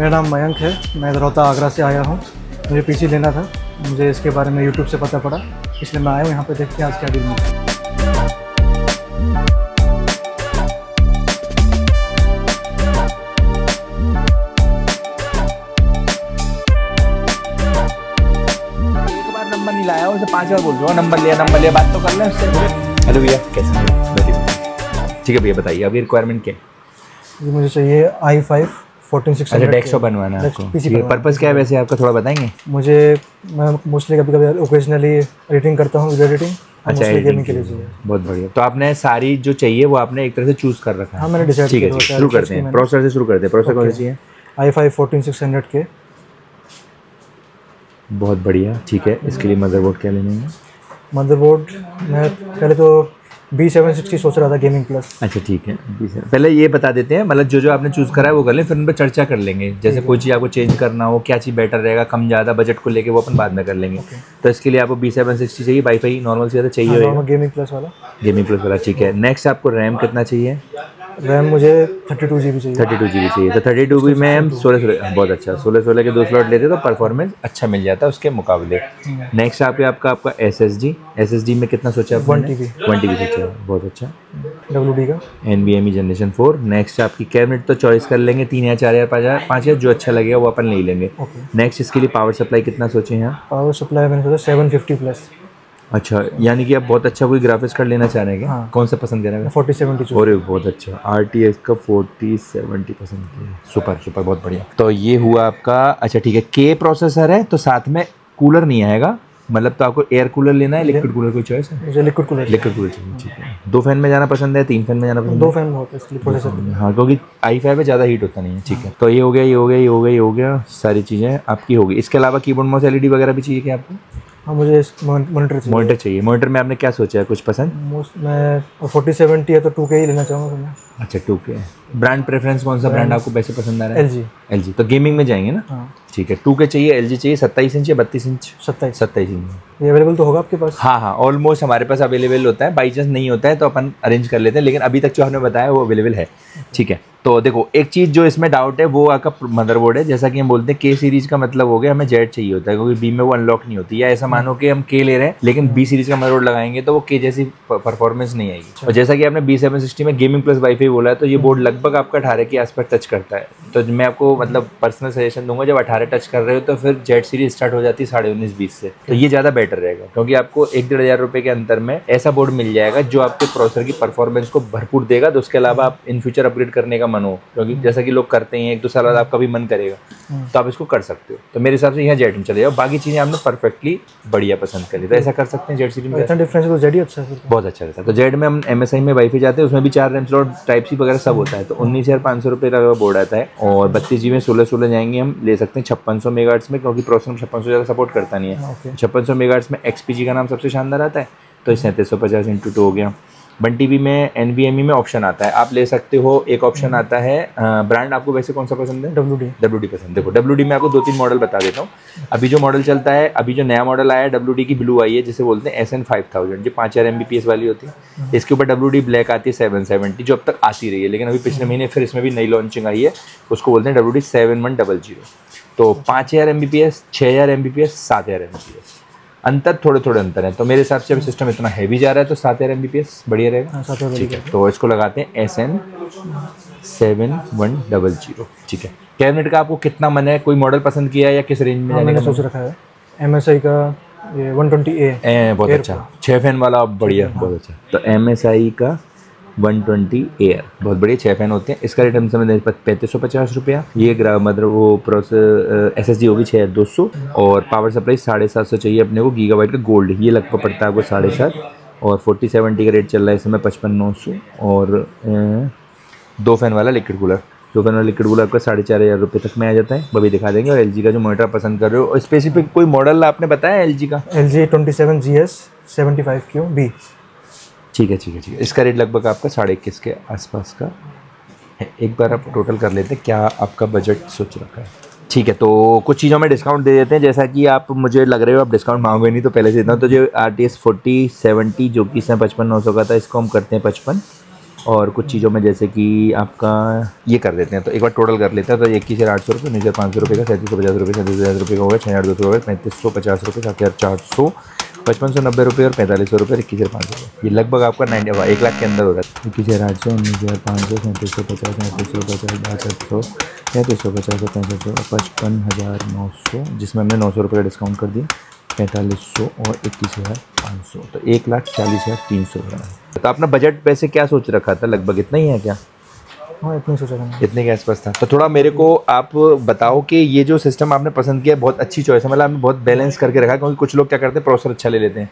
मेरा नाम मयंक है, मैं दरौता आगरा से आया हूँ। मुझे पीसी लेना था, मुझे इसके बारे में यूट्यूब से पता पड़ा, इसलिए मैं आया हूँ यहाँ पे। देखते हैं आज क्या डील मिलता है। एक बार नंबर नहीं लाया, उसे 5 बार बोल रहा हूँ नंबर लिया, बात तो कर ले उससे। हेलो भैया, कैसे हैं? ठीक है भैया, बताइए अभी रिक्वायरमेंट क्या है? जी मुझे चाहिए i5 14600। अच्छा, डेस्कटॉप बनवाना है आपको। पीसी ये पर्पस क्या है वैसे आपका, थोड़ा बताएंगे? मैं मोस्टली कभी ओकेजनली एडिटिंग करता हूँ, वीडियो एडिटिंग। अच्छा, गेमिंग के लिए चाहिए। बहुत बढ़िया। तो आपने सारी जो चाहिए वो आपने एक तरह से चूज कर रखा है? हाँ, मैंने डिसाइड किया। ठीक है, शुरू करते हैं, प्रोसेसर से शुरू करते हैं। प्रोसेसर कौन सा चाहिए? i5 14600 के। बहुत बढ़िया, ठीक है। इसके लिए मदरबोर्ड क्या लेने हैं? मदरबोर्ड मैं पहले तो B760 सोच रहा था, गेमिंग प्लस। अच्छा ठीक है, पहले ये बता देते हैं, मतलब जो आपने चूज़ करा है वो कर लें, फिर उन पर चर्चा कर लेंगे। जैसे कोई चीज़ आपको चेंज करना हो, क्या चीज़ बेटर रहेगा, कम ज़्यादा बजट को लेके, वो अपन बाद में कर लेंगे। तो इसके लिए आपको B760 चाहिए, वाईफाई नॉर्मल से ज़्यादा चाहिए? गेमिंग प्लस वाला। ठीक है। नेक्स्ट आपको रैम कितना चाहिए? रैम मुझे 32 GB चाहिए। 32 GB चाहिए। तो 32 GB में हम 16 बहुत अच्छा, 16 के 2 स्लॉट लेते तो परफॉर्मेंस अच्छा मिल जाता है उसके मुकाबले। नेक्स्ट आपका SSD में कितना सोचा है? 1 TB सोचा है, बहुत अच्छा। WD का NVMe जनरेशन 4। नेक्स्ट आपकी कैबिनेट तो चॉइस कर लेंगे, 3 या 4 या 5 या जो अच्छा लगेगा वो अपन ले लेंगे। नेक्स्ट इसके लिए पावर सप्लाई कितना सोचे हैं? पावर सप्लाई मैंने सोचा 750+। अच्छा, यानी कि आप बहुत अच्छा कोई ग्राफिक्स कार्ड लेना चाह रहे हैं क्या? हाँ। कौन सा पसंद कर रहे हैं? 4070। और बहुत अच्छा, RTX का 4070 पसंद किया। सुपर, बहुत बढ़िया। तो ये हुआ आपका। अच्छा ठीक है, के प्रोसेसर है तो साथ में कूलर नहीं आएगा, मतलब तो आपको एयर कूलर लेना है, लिक्विड कूलर कोई चॉइस है? मुझे लिक्विड कूलर चाहिए। ठीक है। 2 फैन में जाना पसंद है, 3 फैन में जाना पसंद है? 2 फैन बहुत है इसलिए प्रोसेसर। हाँ, क्योंकि i5 में ज़्यादा हीट होता नहीं है। ठीक है, तो ये हो गया, सारी चीज़ें आपकी होगी। इसके अलावा कीबोर्ड माउस LED वगैरह भी चाहिए क्या आपको? हाँ, मुझे मॉनिटर चाहिए। मॉनिटर में आपने क्या सोचा है, कुछ पसंद? मैं 4070 है तो 2K ही लेना चाहूँगा मैं। अच्छा 2K। ब्रांड प्रेफरेंस कौन सा ब्रांड आपको वैसे पसंद आ रहा है? LG। तो गेमिंग में जाएंगे ना? हाँ। ठीक है, 2K चाहिए, LG चाहिए। 27 इंच या 32 इंच? 27 इंच। ये अवेलेबल तो होगा आपके पास? हाँ, ऑलमोस्ट हमारे पास अवेलेबल होता है। बाई चांस नहीं होता है तो अपन अरेंज कर लेते हैं, लेकिन अभी तक जो हमने बताया वो अवेलेबल है। ठीक है, तो देखो एक चीज़ जो इसमें डाउट है वो आपका मदरबोर्ड है। जैसा कि हम बोलते हैं K सीरीज का मतलब हो गया हमें Z चाहिए होता है, क्योंकि B में वो अनलॉक नहीं होती। या ऐसा मानो कि हम K ले रहे हैं लेकिन B सीरीज का मदरबोर्ड लगाएंगे तो वो K जैसी परफॉर्मेंस नहीं आएगी। और जैसा कि आपने B760 में गेमिंग प्लस वाईफाई बोला है, तो ये बोर्ड लगभग आपका 18 के आसपास टच करता है। तो मैं आपको मतलब पर्सनल सजेशन दूंगा, जब 18 टच कर रहे हो तो फिर Z सीरीज स्टार्ट हो जाती है 19.5-20 से, तो ये ज़्यादा बेटर रहेगा, क्योंकि आपको 1-1.5 हज़ार रुपये के अंतर में ऐसा बोर्ड मिल जाएगा जो आपके प्रोसेसर की परफॉर्मेंस को भरपूर देगा। तो उसके अलावा आप इन फ्यूचर अपग्रेड करने का मन हो, क्योंकि जैसा कि लोग करते हैं 1-2 साल बाद आपका भी मन करेगा, तो आप इसको कर सकते हो। तो मेरे हिसाब से यहाँ Z में चले जाओ, बाकी चीज़ें आपने परफेक्टली बढ़िया पसंद करी, तो ऐसा कर सकते हैं। Z सीरीज में डिफरेंस तो Z ही अच्छा है, बहुत अच्छा रहता है। तो Z में हम MSI में वाईफाई जाते हैं, उसमें भी 4 रैम स्लॉट, टाइप C वगैरह सब होता है। तो 19,500 रुपये का बोर्ड आता है, और 32 GB में 16 जाएंगे, हम ले सकते हैं 5600 मेगाहर्ट्ज़ में, क्योंकि प्रोसेसर 5600 ज़्यादा सपोर्ट करता नहीं है। 5600 मेगाहर्ट्ज़ में XPG का नाम सबसे शानदार आता है, तो 3750 × 2 हो गया। 1 TB में NVMe में ऑप्शन आता है, आप ले सकते हो। एक ऑप्शन आता है, ब्रांड आपको वैसे कौन सा पसंद है? WD पसंद। देखो WD में आपको 2-3 मॉडल बता देता हूँ। अभी जो मॉडल चलता है, अभी जो नया मॉडल आया है WD की ब्लू आई है, जिसे बोलते हैं SN5000, जो 5000 Mbps वाली होती है। इसके ऊपर WD ब्लैक आती है 770, जो अब तक आती रही है, लेकिन अभी पिछले महीने फिर इसमें भी नई लॉन्चिंग आई है, उसको बोलते हैं WD 7100। तो 5000 Mbps, 6000 Mbps, 7000 Mbps, अंतर थोड़े अंतर है। तो मेरे हिसाब से अभी सिस्टम इतना हैवी जा रहा है तो 7000 Mbps बढ़िया रहेगा। ठीक है, तो इसको लगाते हैं SN7100। ठीक है, कैबिनेट का आपको कितना मन है, कोई मॉडल पसंद किया है या किस रेंज में जाने का? मैंने सोच रखा है MSI का ये 120A। बहुत अच्छा, 6 फैन वाला, बढ़िया, बहुत अच्छा। तो MSI का 120 एयर बहुत बढ़िया, 6 फैन होते हैं। इसका रेट हम समझ 3550 रुपया। ये मतलब वो प्रोसेसर SSD होगी 6200, और पावर सप्लाई 750 चाहिए अपने को, गीगाबाइट का गोल्ड। ये लगभग पड़ता है आपको 7.5, और 4070 का रेट चल रहा है इस समय 55,900। और 2 फैन वाला लिक्विड कूलर, 2 फैन वाला लिक्विड कूलर आपका 4500 रुपये तक में आ जाता है, वो भी दिखा देंगे। और LG का जो मॉनिटर पसंद कर रहे हो, और स्पेसिफिक कोई मॉडल आपने बताया LG का? LG 27GS 75QB। ठीक है। इसका रेट लगभग आपका 21.5 के आसपास का है। एक बार आप टोटल कर लेते हैं क्या आपका बजट सोच रखा है। ठीक है, तो कुछ चीज़ों में डिस्काउंट दे देते हैं। जैसा कि आप मुझे लग रहे हो आप डिस्काउंट मांगोगे नहीं, तो पहले से इतना। तो जो RTX 4070 जो कि इसमें 55,900 का था, इसको हम करते हैं 55, और कुछ चीज़ों में जैसे कि आपका ये कर देते हैं, तो एक बार टोटल कर लेते हैं। तो 21,800 रुपये, 19,500 रुपये का, 3750 रुपये, 37,000 रुपये का हो गया, 6,200 रुपये, 3,550 रुपये, 7,400, 5,590 रुपये और 4,500 रुपये, 21,500 रुपये। ये लगभग आपका 1 लाख के अंदर हो रहा है। 21,800, 19,500, 3750, 3750, 62,700, 3350, 6500, 55,900, जिसमें हमने 900 रुपये का डिस्काउंट कर दिया, 4,500 और 21,500, तो 1,40,300 रुपये। तो आपने बजट वैसे क्या सोच रखा था, लगभग इतना ही है क्या? हाँ, इतनी सोचा था, इतने के आसपास था। तो थोड़ा मेरे को आप बताओ कि ये जो सिस्टम आपने पसंद किया बहुत अच्छी चॉइस है, मतलब आपने बहुत बैलेंस करके रखा है, क्योंकि कुछ लोग क्या करते हैं प्रोसेसर अच्छा ले लेते हैं,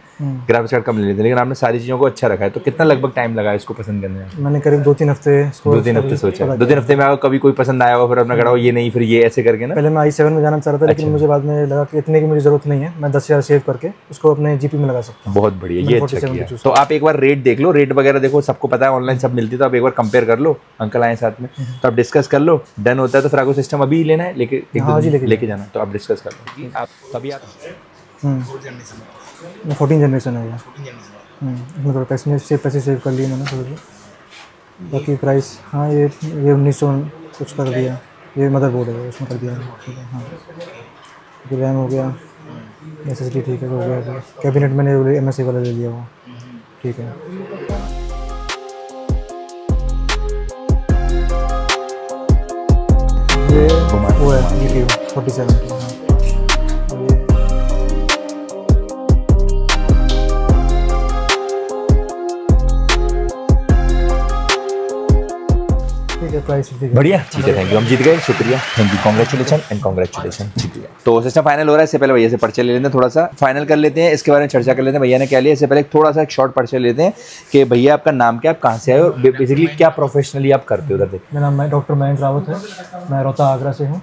ग्राफिक्स कार्ड कम ले लेते हैं, लेकिन आपने सारी चीज़ों को अच्छा रखा है। तो कितना लगभग टाइम लगा इसको पसंद करने में? मैंने करीब 2-3 हफ्ते 2-3 हफ्ते सोचा। 2-3 हफ्ते में आपको कभी कोई पसंद आया हो, फिर आपने कहा ये नहीं, फिर ये ऐसे करके ना? पहले मैं i7 में जाना चाह रहा था, लेकिन मुझे बाद में लगा कि इतने की मुझे जरूरत नहीं है, मैं 10,000 सेव करके उसको अपने जीपी में लगा सकता हूँ। बहुत बढ़िया, ये अच्छा किया। तो आप एक बार रेट देख लो, रेट वगैरह देखो, सबको पता है ऑनलाइन सब मिलती है, तो आप एक बार कंपेयर कर लो, अंकल आए साथ में तो आप डिस्कस कर लो। डन होता है तो फिर आपको सिस्टम अभी लेना है, लेके जाना, तो आप डिस्कस कर लो। आप तभी आप 14 जनरेशन है ये। इसमें थोड़ा पैसे सेव कर लिए मैंने थोड़ी। बाकी प्राइस, हाँ ये 1900 कुछ कर दिया। ये मदरबोर्ड है, उसमें कर दिया। हाँ, रैम हो गया, SSD ठीक है, हो गया। कैबिनेट मैंने MSI वाला ले लिया, वो ठीक है। ये वो है GPU 47। प्राइस बढ़िया, ठीक है, थैंक यू, हम जीत गए, शुक्रिया, thank you, congratulation and congratulation, शुक्रिया। तो सिस्टम फाइनल हो रहा है, इससे पहले भैया से पर्चे ले लेते हैं, थोड़ा सा फाइनल कर लेते हैं, इसके बारे में चर्चा कर लेते हैं भैया ने क्या लिया। इससे पहले थोड़ा सा एक शॉर्ट पर्चे लेते हैं कि भैया आपका नाम क्या, आप कहाँ से आए और बेसिकली क्या प्रोफेशनली आप करते हो? उधर देखिए, मेरा नाम डॉक्टर मयंक रावत है, मैं रोहतक आगरा से हूँ।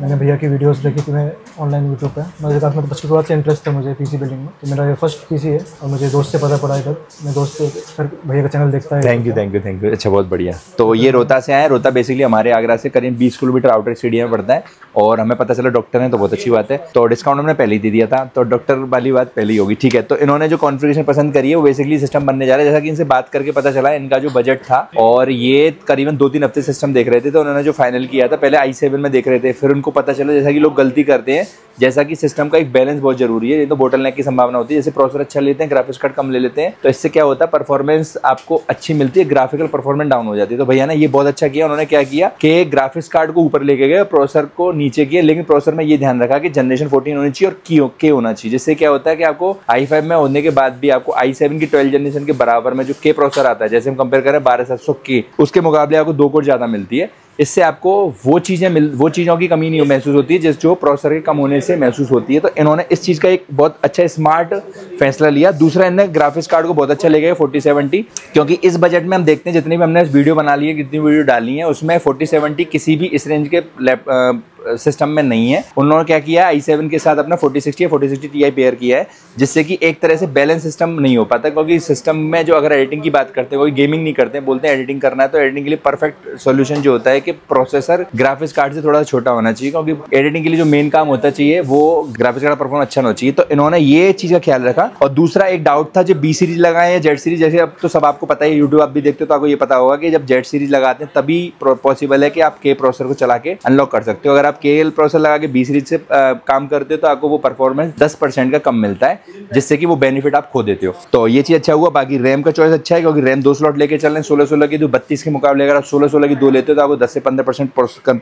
मैंने भैया की वीडियोस देखी थी मैं ऑनलाइन यूट्यूब पे। मुझे काफ़ी बचपन थोड़ा सा इंटरेस्ट था मुझे पीसी बिल्डिंग में, तो मेरा ये फर्स्ट पीसी है और मुझे दोस्त से पता पड़ा इधर। मैं दोस्त सर भैया का चैनल देखता है। थैंक यू, अच्छा, बहुत बढ़िया। तो ये रोहतक से आए। रोहतक बेसिकली हमारे आगरा से करीब 20 किलोमीटर आउटर स्टेडियम में पड़ता है, और हमें पता चला डॉक्टर हैं तो बहुत अच्छी बात है। तो डिस्काउंट हमने पहले ही दे दिया था, तो डॉक्टर वाली बात पहले ही होगी, ठीक है। तो इन्होंने जो कॉन्फ़िगरेशन पसंद करी है वो बेसिकली सिस्टम बनने जा रहा है। जैसा कि इनसे बात करके पता चला इनका जो बजट था, और ये करीबन 2-3 हफ्ते सिस्टम देख रहे थे, तो उन्होंने जो फाइनल किया था, पहले i7 में देख रहे थे, फिर उनको पता चला जैसा कि लोग गलती करते हैं, जैसा कि सिस्टम का एक बैलेंस बहुत जरूरी है, ये तो बोटल नेक की संभावना होती है। जैसे प्रोसेसर अच्छा लेते हैं, ग्राफिक्स कार्ड कम ले लेते हैं, तो इससे क्या होता है, परफॉर्मेंस आपको अच्छी मिलती है, ग्राफिकल परफॉर्मेंस डाउन हो जाती है। तो भैया ने ये बहुत अच्छा किया, उन्होंने क्या किया कि ग्राफिक्स कार्ड को ऊपर लेके गए, प्रोसेसर को नीचे किया, लेकिन प्रोसेसर में ये ध्यान रखा कि जनरेशन 14 होनी चाहिए और के होना चाहिए। जिससे क्या होता है कि आपको i5 में होने के बाद भी आपको i7 की 12 जनरेशन के बराबर में जो के प्रोसेसर आता है, जैसे हम कंपेयर करें 12700K, उसके मुकाबले आपको 2 कोर ज्यादा मिलती है। इससे आपको वो चीज़ों की कमी नहीं महसूस होती है जो प्रोसेसर के कम होने से महसूस होती है। तो इन्होंने इस चीज़ का एक बहुत अच्छा स्मार्ट फैसला लिया। दूसरा, इन्होंने ग्राफिक्स कार्ड को बहुत अच्छा ले गए 4070, क्योंकि इस बजट में हम देखते हैं जितनी भी हमने वीडियो बना ली है, कितनी वीडियो डाली है, उसमें 4070 किसी भी इस रेंज के सिस्टम में नहीं है। उन्होंने क्या किया, i7 के साथ अपना 4060 या 4060 Ti पेयर किया है, जिससे कि एक तरह से बैलेंस सिस्टम नहीं हो पाता। क्योंकि सिस्टम में जो अगर एडिटिंग की बात करते हैं, कोई गेमिंग नहीं करते हैं, बोलते हैं एडिटिंग करना है, तो एडिटिंग के लिए परफेक्ट सोल्यूशन जो होता है कि प्रोसेसर ग्राफिक्स कार्ड से थोड़ा छोटा होना चाहिए, क्योंकि एडिटिंग के लिए जो मेन काम होता चाहिए वो ग्राफिक्स कार्ड परफॉर्मेंस अच्छा होना चाहिए। तो इन्होंने ये चीज़ का ख्याल रखा। और दूसरा एक डाउट था, जो B सीरीज लगाए या Z सीरीज, जैसे अब तो सब आपको पता है, यूट्यूब आप भी देखते हो तो आपको ये पता होगा कि जब Z सीरीज लगाते हैं तभी पॉसिबल है कि आप K प्रोसेसर को चला के अनलॉक कर सकते हो। अगर आप KL प्रोसेसर लगा के B सीरीज से काम करते हो तो आपको वो परफॉर्मेंस 10% का कम मिलता है, जिससे कि वो बेनिफिट आप खो देते हो। तो ये चीज अच्छा हुआ। बाकी रैम का चॉइस अच्छा है, क्योंकि रैम 2 स्लॉट लेके चल रहे हैं 16-16 की, तो 32 के मुकाबले अगर आप 16-16 की 2 लेते हो तो आपको 10 से 15%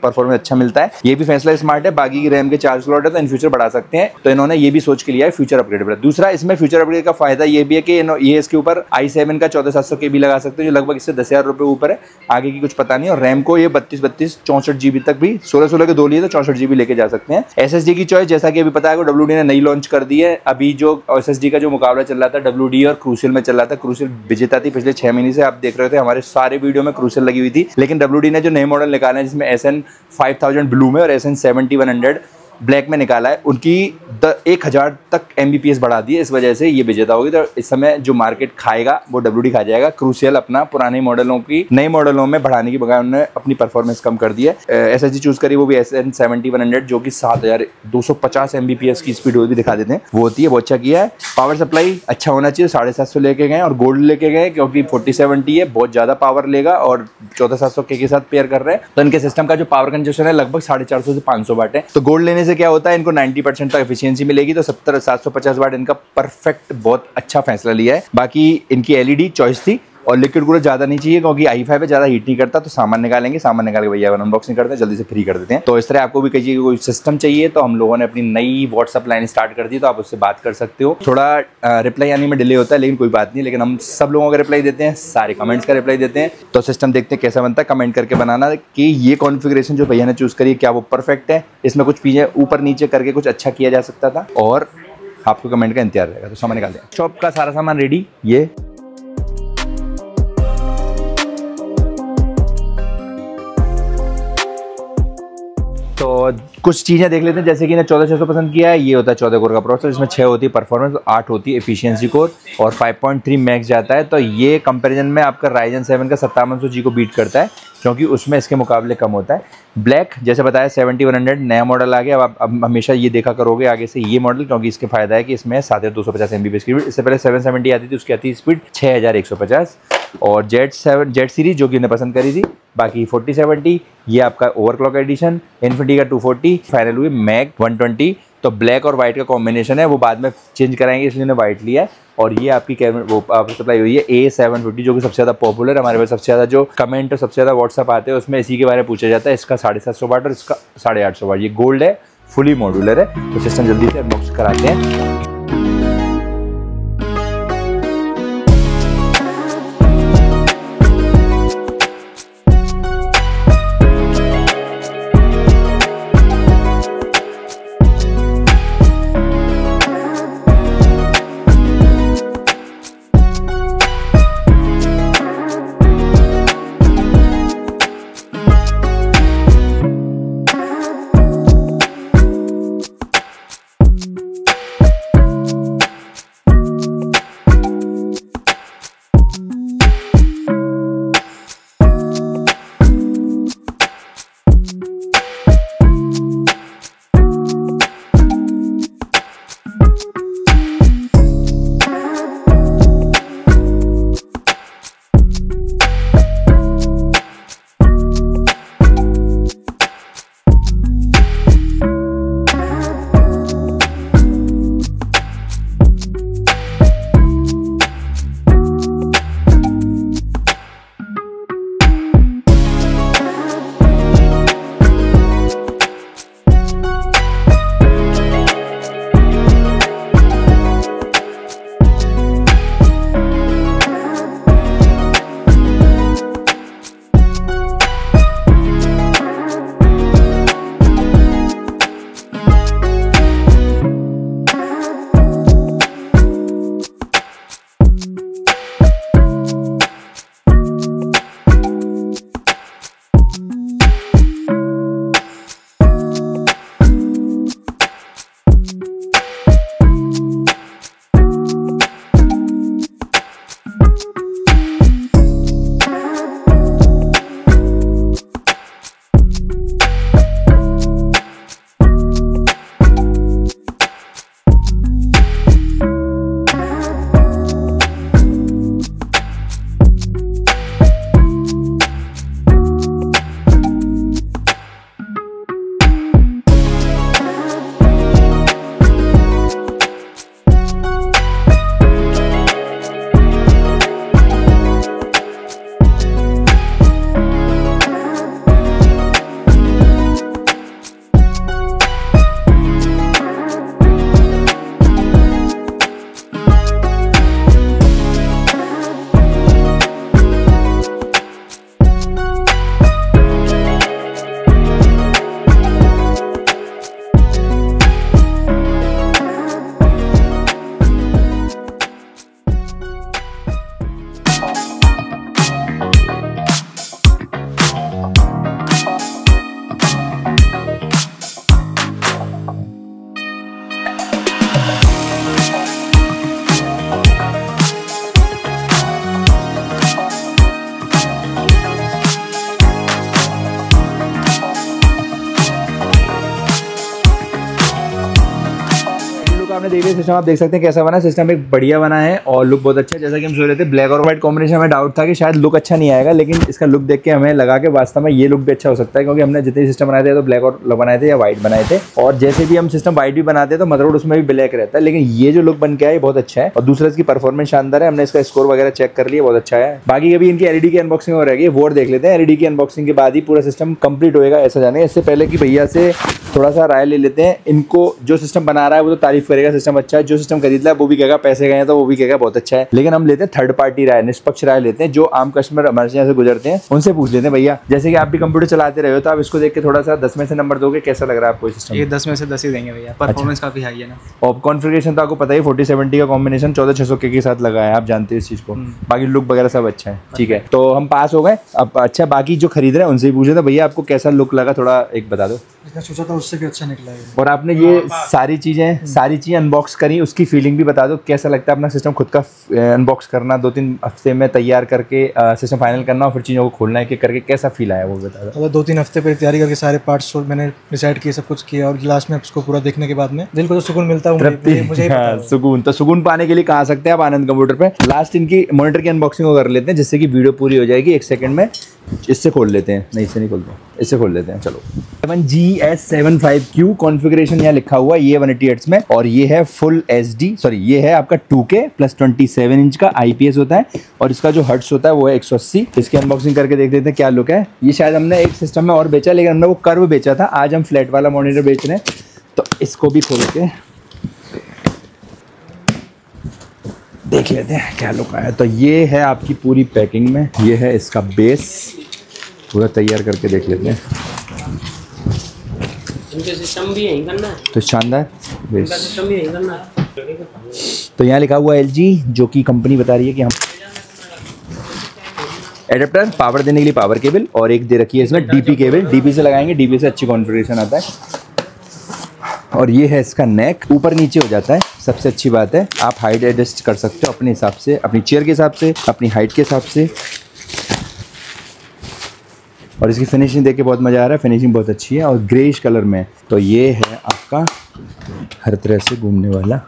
परफॉर्मेंस अच्छा मिलता है। ये भी फैसला स्मार्ट है। बाकी की रैम के 4 स्लॉट है तो इन फ्यूचर बढ़ा सकते हैं, तो इन्होंने ये भी सोच के लिया है फ्यूचर अपग्रेड पर। दूसरा, इसमें फ्यूचर अपग्रेड का फायदा ये भी है कि ये इसके ऊपर i7 का 14700K भी लगा सकते हो, जो लगभग इससे 10,000 रुपये ऊपर है, आगे की कुछ पता नहीं। और रैम को ये 32 64 GB तक भी, 16-16 के 2 लिए तो 64 GB लेके जा सकते हैं। SSD की चॉइस, जैसा कि अभी पता है कि WD ने नई लॉन्च कर दी है। अभी जो SSD का जो मुकाबला चल रहा था WD और क्रूसिल में चल रहा था, क्रूसिल विजेता थी पिछले 6 महीने से, आप देख रहे थे हमारे सारे वीडियो में क्रूसिल लगी हुई थी। लेकिन WD ने जो नए मॉडल निकाले हैं, जिसमें SN 5000 ब्लू में और SN 7100 ब्लैक में निकाला है, उनकी 1000 तक Mbps बढ़ा दी है, इस वजह से ये विजेता होगी। तो इस समय जो मार्केट खाएगा वो WD खा जाएगा। क्रूसियल अपना पुराने मॉडलों की नए मॉडलों में बढ़ाने की बजाय उन्होंने अपनी परफॉर्मेंस कम कर दी है। SSD चूज करी, वो भी SN7100 जो कि 7250 Mbps की स्पीड भी दिखा देते हैं, वो होती है, बहुत अच्छा किया है। पावर सप्लाई अच्छा होना चाहिए, 750 लेके गए और गोल्ड लेके गए क्योंकि 4070 है, बहुत ज्यादा पावर लेगा और 14700 के साथ पेयर कर रहे हैं, तो इनके सिस्टम का जो पावर कंजप्शन है लगभग 450 से 500 वाट है। तो गोल्ड लेने से क्या होता है, इनको 90% तक एफिशिएंसी मिलेगी। तो 750 वाट इनका परफेक्ट, बहुत अच्छा फैसला लिया है। बाकी इनकी LED चॉइस थी और लिक्विड कूलर ज्यादा नहीं चाहिए क्योंकि i5 ज्यादा हीट नहीं करता। तो सामान निकालेंगे, सामान निकाल के भैया अनबॉक्सिंग करते हैं, जल्दी से फ्री कर देते हैं। तो इस तरह आपको भी कहिए कोई सिस्टम चाहिए तो हम लोगों ने अपनी नई व्हाट्सअप लाइन स्टार्ट कर दी, तो आप उससे बात कर सकते हो। थोड़ा रिप्लाई आने में डिले होता है लेकिन कोई बात नहीं, लेकिन हम सब लोगों का रिप्लाई देते हैं, सारे कमेंट्स का रिप्लाई देते हैं। तो सिस्टम देखते हैं कैसा बनता है, कमेंट करके बनाना कि ये कॉन्फ़िगरेशन जो भैया ने चूज करी क्या वो परफेक्ट है, इसमें कुछ पीछे ऊपर नीचे करके कुछ अच्छा किया जा सकता था, और आपको कमेंट का इंतजार रहेगा। तो सामान निकालते हैं। शॉप का सारा सामान रेडी, ये तो कुछ चीज़ें देख लेते हैं। जैसे कि ना 14600 पसंद किया है, ये होता है 14 कोर का प्रोसेसर, इसमें 6 होती है परफॉर्मेंस, 8 होती है एफिशिएंसी कोर और 5.3 मैक्स जाता है। तो ये कंपैरिजन में आपका Ryzen 7 का 5700G को बीट करता है क्योंकि उसमें इसके मुकाबले कम होता है। ब्लैक जैसे बताया 7100 नया मॉडल आ गया। अब हमेशा ये देखा करोगे आगे से ये मॉडल, क्योंकि इसके फायदा है कि इसमें 7250 Mbps की स्पीड, इससे पहले 770 आती थी, उसकी आती स्पीड 6150। और जेड सीरीज जो कि उन्हें पसंद करी थी। बाकी 4070 ये आपका ओवरक्लॉक एडिशन, इन्फिनिटी का 240, फाइनल हुई मैग 120। तो ब्लैक और वाइट का कॉम्बिनेशन है, वो बाद में चेंज कराएंगे इसलिए उन्होंने वाइट लिया है। और ये आपकी वो सप्लाई हुई है A750 जो कि सबसे ज़्यादा पॉपुलर है हमारे पास। सबसे ज़्यादा जो कमेंट और सबसे ज़्यादा व्हाट्सअप आते हैं उसमें इसी के बारे में पूछा जाता है। इसका 750 वाट और इसका 850 वाट। ये गोल्ड है, फुली मॉड्यूलर है। तो सिस्टम जल्दी से अनबॉक्स कराते हैं। आपने देख लिया सिस्टम, आप देख सकते हैं कैसा बना। सिस्टम एक बढ़िया बना है और लुक बहुत अच्छा है। जैसा कि हम सोच रहे थे ब्लैक और व्हाइट कॉम्बिनेशन में डाउट था कि शायद लुक अच्छा नहीं आएगा, लेकिन इसका लुक देख के हमें लगा कि वास्तव में ये लुक भी अच्छा हो सकता है, क्योंकि हमने जितने सिस्टम बनाए थे तो ब्लैक और बनाए थे या व्हाइट बनाए थे, और जैसे भी हम सिस्टम व्हाइट भी बनाते हैं तो मदरबोर्ड उसमें भी ब्लैक रहता है, लेकिन ये जो लुक बन के आया ये बहुत अच्छा है। और दूसरा इसकी परफॉर्मेंस शानदार है। हमने इसका स्कोर वगैरह चेक कर लिया, बहुत अच्छा है। बाकी अभी इनकी एलईडी की अनबॉक्सिंग हो रही है, वो देख लेते हैं। एलईडी की अनबॉक्सिंग के बाद ही पूरा सिस्टम कंप्लीट होएगा, ऐसा जाने। इससे पहले कि भैया से थोड़ा सा राय ले लेते हैं। इनको जो सिस्टम बना रहा है वो तो तारीफ करेगा, सिस्टम अच्छा है। जो सिस्टम खरीद रहा है वो भी कहेगा पैसे गए हैं, तो वो भी कहेगा बहुत अच्छा है। लेकिन हम लेते हैं थर्ड पार्टी राय, निष्पक्ष राय लेते हैं। जो आम कस्टमर हमारे यहाँ से गुजरते हैं उनसे पूछ लेते हैं, भैया जैसे कि आप भी कंप्यूटर चलाते रहे हो तो आप इसको देख के थोड़ा सा 10 में से नंबर दोगे, कैसा लग रहा है आपको सिस्टम? ये 10 में से 10 ही देंगे भैया, परफॉर्मेंस काफ़ी हाई है ना। और कॉन्फ़िगरेशन तो आपको पता ही 4070 का कॉम्बिनेशन 14600 के साथ लगा है, आप जानते हैं इस चीज़ को। बाकी लुक वगैरह सब अच्छा है, ठीक है। तो हम पास हो गए। अब अच्छा, बाकी जो खरीद रहे हैं उनसे ही पूछे थे, भैया आपको कैसा लुक लगा, थोड़ा एक बता दो। जितना सोचा था उससे भी अच्छा निकला है। और आपने ये सारी चीज़ें अनबॉक्स करी, उसकी फीलिंग भी बता दो, कैसा लगता है अपना सिस्टम खुद का अनबॉक्स करना, 2-3 हफ्ते में तैयार करके सिस्टम फाइनल करना और फिर चीज़ों को खोलना एक एक करके, कैसा फील आया वो बता दो। मतलब 2-3 हफ्ते पर तैयारी करके सारे पार्ट्स मैंने डिसाइड किए, सब कुछ किया, और लास्ट में उसको पूरा देखने के बाद में दिल को जो सुकून मिलता है मुझे सुकून। तो सुकून पाने के लिए कहाँ आ सकते हैं आप आनंद कंप्यूटर पे। लास्ट इनकी मॉनिटर की अनबॉक्सिंग कर लेते हैं, जिससे कि वीडियो पूरी हो जाएगी 1 सेकंड में। इससे खोल लेते हैं, नहीं इससे नहीं खोलते, इससे खोल लेते हैं। चलो 7GS75Q कॉन्फ़िगरेशन यहाँ लिखा हुआ है, ये 180 हर्ट्ज में, और ये है फुल HD, सॉरी ये है आपका 2K प्लस 27 इंच का IPS होता है, और इसका जो हर्ट्ज होता है वो है 180। इसकी अनबॉक्सिंग करके देख लेते हैं क्या लुक है। ये शायद हमने एक सिस्टम में और बेचा, लेकिन हमने वो कर्व बेचा था, आज हम फ्लैट वाला मॉनिटर बेच रहे हैं। तो इसको भी खोल के देख लेते हैं क्या लुक आया। तो ये है आपकी पूरी पैकिंग में, ये है इसका बेस, पूरा तैयार करके देख लेते हैं। इनके सिस्टम भी यहीं करना है, तो शानदार बेस, सिस्टम भी यहीं करना है। तो यहाँ लिखा हुआ LG, जो कि कंपनी बता रही है कि हम एडेप्टर पावर देने के लिए पावर केबल, और एक दे रखी है इसमें DP केबल। DP से लगाएंगे, DP से अच्छी कॉन्फ़िगरेशन आता है। और ये है इसका नेक, ऊपर नीचे हो जाता है, सबसे अच्छी बात है। आप हाइट एडजस्ट कर सकते हो अपने हिसाब से, अपनी चेयर के हिसाब से, अपनी हाइट के हिसाब से। और इसकी फिनिशिंग देख के बहुत मज़ा आ रहा है, फिनिशिंग बहुत अच्छी है और ग्रेइश कलर में। तो ये है आपका हर तरह से घूमने वाला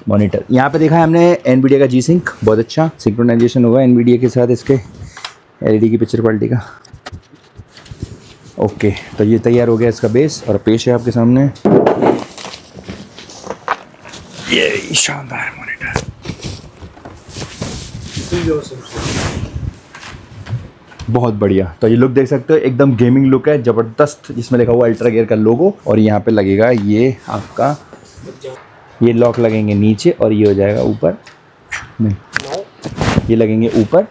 मॉनिटर। यहाँ पे देखा है हमने NVIDIA का G-Sync, बहुत अच्छा सिंक्रोनाइजेशन हुआ NVIDIA के साथ इसके LED की पिक्चर क्वालिटी का। ओके, तो ये तैयार हो गया इसका बेस, और पेश है आपके सामने ये शानदार मॉनिटर। बहुत बढ़िया। तो ये लुक देख सकते हो, एकदम गेमिंग लुक है, ज़बरदस्त, जिसमें लिखा हुआ अल्ट्रा गियर का लोगो, और यहाँ पे लगेगा ये आपका, ये लॉक लगेंगे नीचे और ये हो जाएगा ऊपर, नहीं ये लगेंगे ऊपर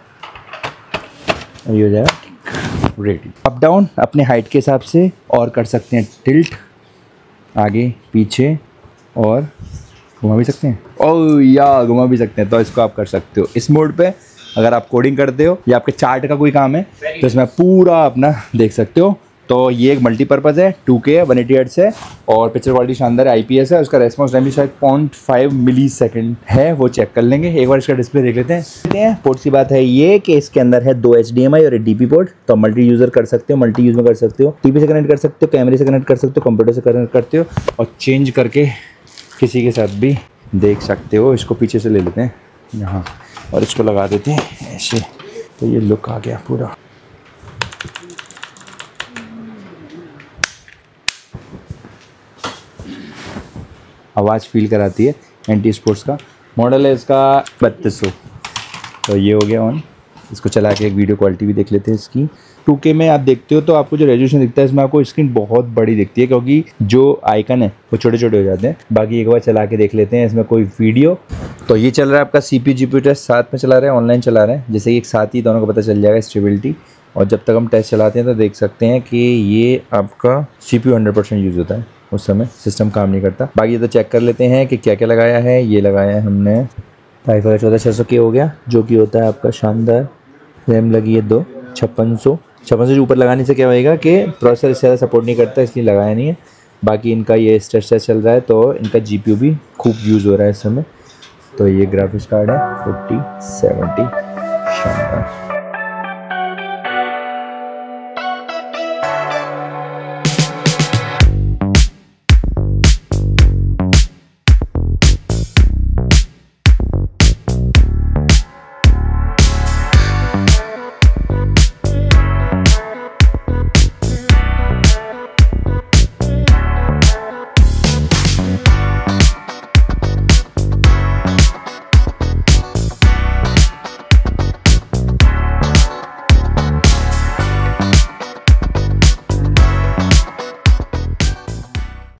और ये हो जाएगा रेडी। अप डाउन अपने हाइट के हिसाब से, और कर सकते हैं टिल्ट आगे पीछे, और घुमा भी सकते हैं, और या घुमा भी सकते हैं। तो इसको आप कर सकते हो इस मोड पे। अगर आप कोडिंग करते हो या आपके चार्ट का कोई काम है तो इसमें पूरा अपना देख सकते हो। तो ये एक मल्टीपर्पज़ है, 2K है, 180 हर्ट्ज है, और पिक्चर क्वालिटी शानदार है, IPS है। उसका रेस्पॉन्स टाइम भी शायद 0.5 मिली सेकेंड है, वो चेक कर लेंगे। एक बार इसका डिस्प्ले देख लेते हैं। पोर्ट की बात है ये कि इसके अंदर है 2 HDMI और एक DP पोर्ट। तो मल्टी यूज़र कर सकते हो, मल्टी यूज़ में कर सकते हो, TV से कनेक्ट कर सकते हो, कैमरे से कनेक्ट कर सकते हो, कंप्यूटर से कनेक्ट करते हो, और चेंज करके किसी के साथ भी देख सकते हो। इसको पीछे से ले लेते हैं यहाँ और इसको लगा देते हैं ऐसे, तो ये लुक आ गया पूरा। आवाज़ फील कराती है। एंटी स्पोर्ट्स का मॉडल है इसका 3200। तो ये हो गया ऑन। इसको चला के एक वीडियो क्वालिटी भी देख लेते हैं इसकी। 2K में आप देखते हो तो आपको जो रेजोल्यूशन दिखता है इसमें आपको स्क्रीन बहुत बड़ी दिखती है, क्योंकि जो आइकन है वो छोटे छोटे हो जाते हैं। बाकी एक बार चला के देख लेते हैं इसमें कोई वीडियो। तो ये चल रहा है आपका CPU GPU टेस्ट साथ में चला रहे हैं, ऑनलाइन चला रहे हैं, जैसे कि एक साथ ही दोनों को पता चल जाएगा स्टेबिलिटी। और जब तक हम टेस्ट चलाते हैं तो देख सकते हैं कि ये आपका CPU 100% यूज़ होता है, उस समय सिस्टम काम नहीं करता। बाकी ये तो चेक कर लेते हैं कि क्या क्या लगाया है। ये लगाया है हमने 14600K हो गया, जो कि होता है आपका शानदार। रैम लगी है 2 5600 से ऊपर लगाने से क्या होएगा कि प्रोसेसर इससे ज़्यादा सपोर्ट नहीं करता, इसलिए लगाया नहीं है। बाकी इनका ये स्ट्रेस टेस्ट चल रहा है तो इनका GPU भी खूब यूज़ हो रहा है इस समय। तो ये ग्राफिक्स कार्ड है 4070 शानदार।